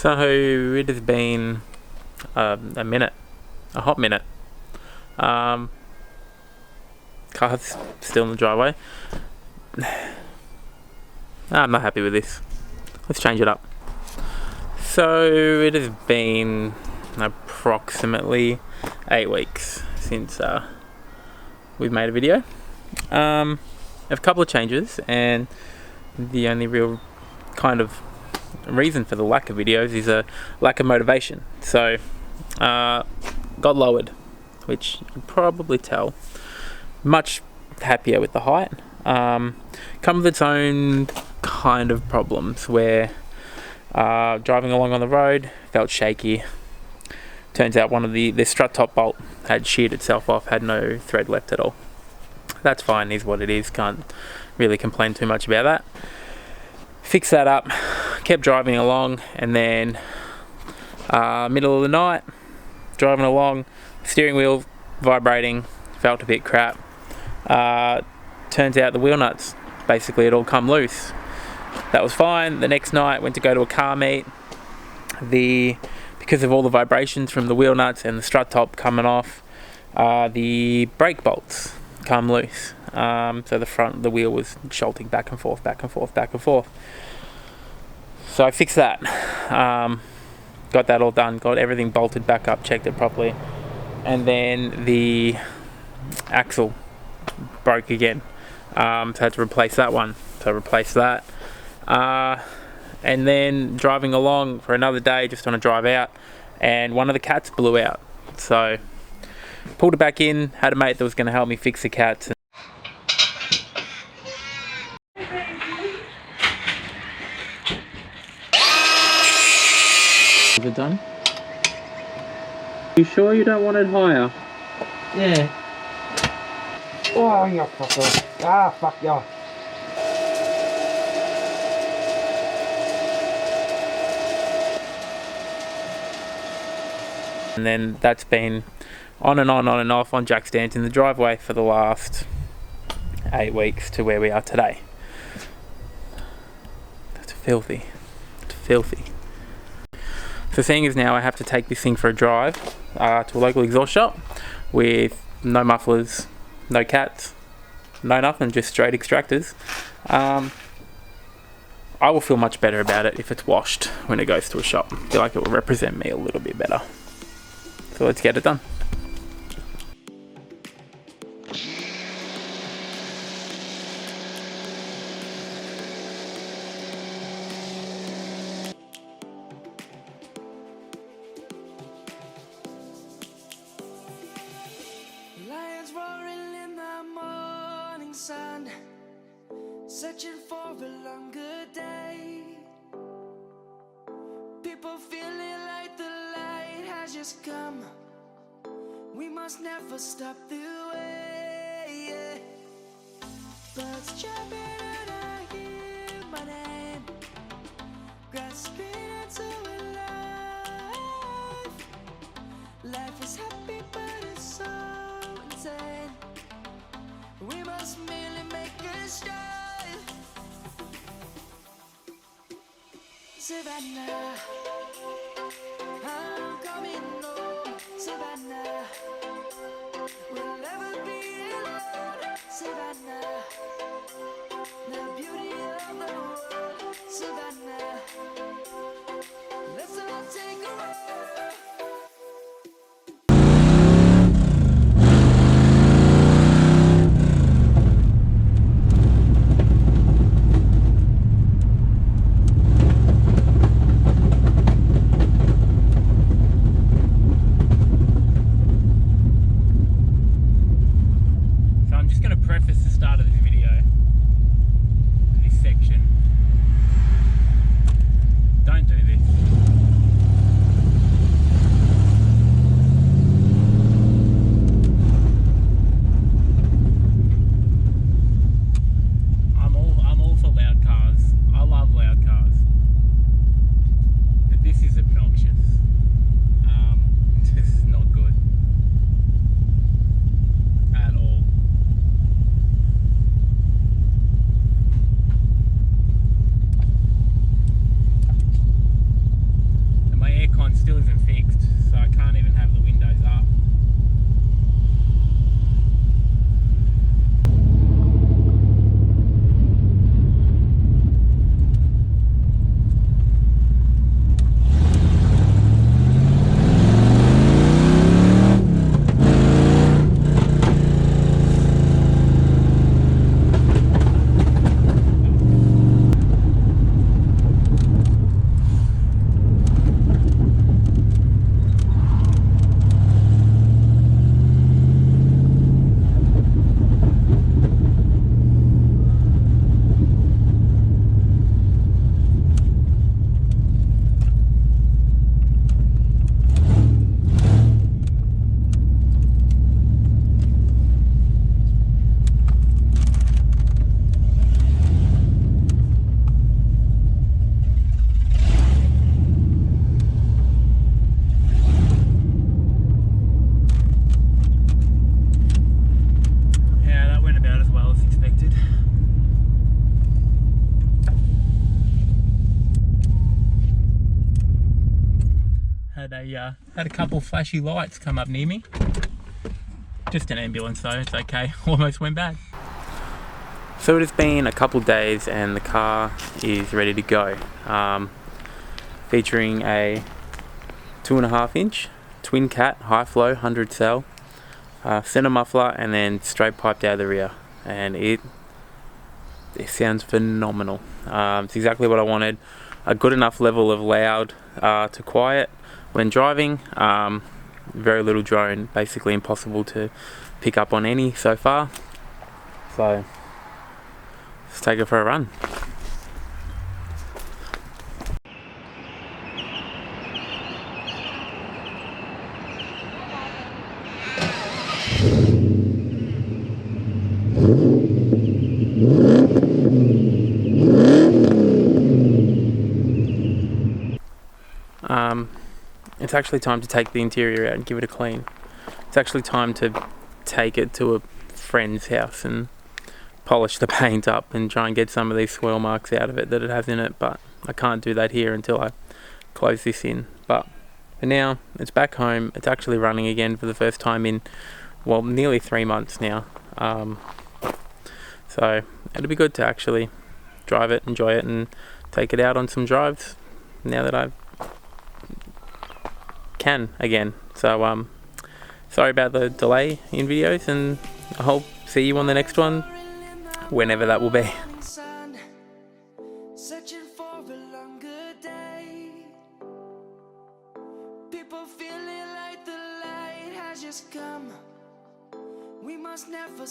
So it has been a hot minute. Car's still in the driveway. I'm not happy with this. Let's change it up. So it has been approximately 8 weeks since we've made a video. I have a couple of changes, and the only real kind of reason for the lack of videos is a lack of motivation. So got lowered, which you can probably tell. Much happier with the height. Come with its own kind of problems where driving along on the road felt shaky. Turns out one of the strut top bolt had sheared itself off, had no thread left at all. That's fine, is what it is, can't really complain too much about that. Fixed that up, kept driving along, and then middle of the night, driving along, steering wheel vibrating, felt a bit crap. Turns out the wheel nuts basically had all come loose. That was fine. The next night went to go to a car meet. Because of all the vibrations from the wheel nuts and the strut top coming off, the brake bolts come loose. So the wheel was jolting back and forth, back and forth, back and forth. So I fixed that. Got that all done, got everything bolted back up, checked it properly, and then the axle broke again. So I had to replace that one. So I replaced that. And then driving along for another day, just on a drive out, and one of the cats blew out. So pulled it back in, had a mate that was going to help me fix the cats. Is it done? You sure you don't want it higher? Yeah. Oh, you fucker. Ah, fuck you. And then that's been on and off on jack stands in the driveway for the last 8 weeks to where we are today. That's filthy. It's filthy. So seeing as now I have to take this thing for a drive to a local exhaust shop with no mufflers, no cats, no nothing, just straight extractors. I will feel much better about it if it's washed when it goes to a shop. I feel like it will represent me a little bit better. So let's get it done. Lions roaring in the morning sun, searching for a longer day. People feeling like the light has just come. We must never stop the way, yeah. Birds jumping and I hear my name, grasping into life. Life is happy but it's so insane. We must merely make a strive. Savannah, I'm coming home. Savannah, we'll never be alone. Savannah, the beauty of the world. Savannah, let's all take a ride. Had a couple flashy lights come up near me. Just an ambulance though, it's okay. Almost went bad. So it has been a couple days and the car is ready to go. Featuring a 2.5 inch twin cat high flow 100 cell center muffler and then straight piped out of the rear, and it sounds phenomenal. It's exactly what I wanted. A good enough level of loud to quiet when driving. Very little drone, basically impossible to pick up on any so far. So let's take it for a run. It's actually time to take the interior out and give it a clean. It's actually time to take it to a friend's house and polish the paint up and try and get some of these swirl marks out of it that it has in it, but I can't do that here until I close this in. But for now, it's back home. It's actually running again for the first time in, well, nearly 3 months now. So it'll be good to actually drive it, enjoy it, and take it out on some drives now that I can again. So sorry about the delay in videos, and I hope see you on the next one, whenever that will be. Searching for a longer day. People feeling like the light has just come. We must never